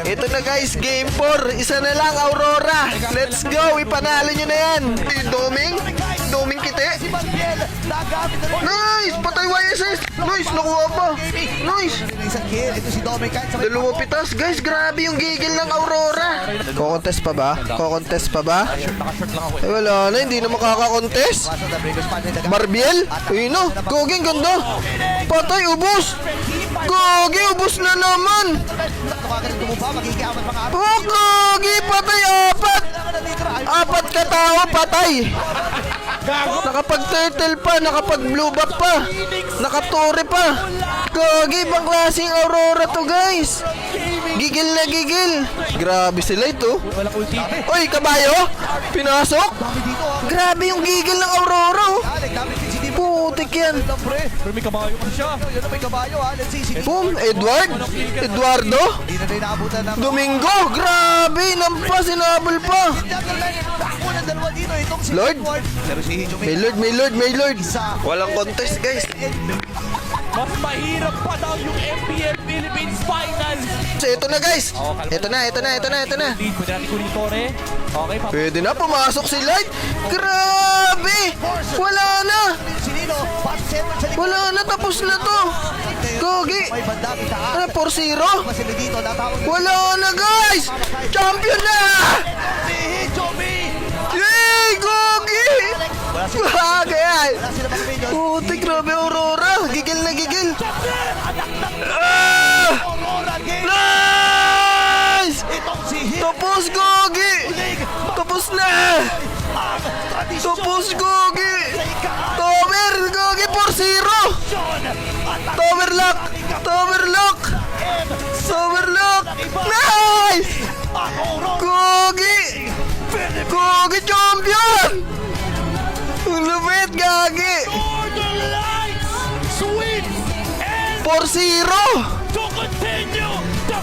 Ito na guys, game 4. Isa na lang, Aurora. Let's go, ipanalo nyo na yan. Doming kite. Nice, patay YSS. Nice, nakuha pa. Nice. Dalawa pitas. Guys, grabe yung gigil ng Aurora. Kokontest pa ba? Eh, wala na, hindi na makakakontest. Barbiel? Ayun na, Gogi, ang ganda. Patay, ubos. Gogi, ubos na naman. Oh, Gogi, patay, apat katao, patay. Nakapag-turtle pa, nakapag-blue buff pa, nakatore pa. Gogi, ibang klaseng Aurora to guys. Gigil na gigil. Grabe sila ito. Oy, kabayo, pinasok. Grabe yung gigil ng Aurora. Putik yan. Pero may kabayo pa siya. Boom, Eduardo, Domingo, grabe, nampas, sinabol pa. Lord, may Lord. Walang contest guys. Mas mahirap pa daw yung MPL Philippines Finals. So, ito na guys. Ito na. Lead, pwede natin kunin Tore. Okay, Pwede na, pumasok si Light. Grabe, wala na, tapos na to. Gogi, 4-0. Wala na guys, champion na. Yay, Gogi. Bagay. Puti, grabe Aurora. Gigil na gigil. Nice. Tapos Gogi. Tapos na. Tapos Gogi. Tower, Gogi, 4-0. Tower lock. Nice. Gogi champion. Lupit, Gagi. 4-0 4-0. to continue the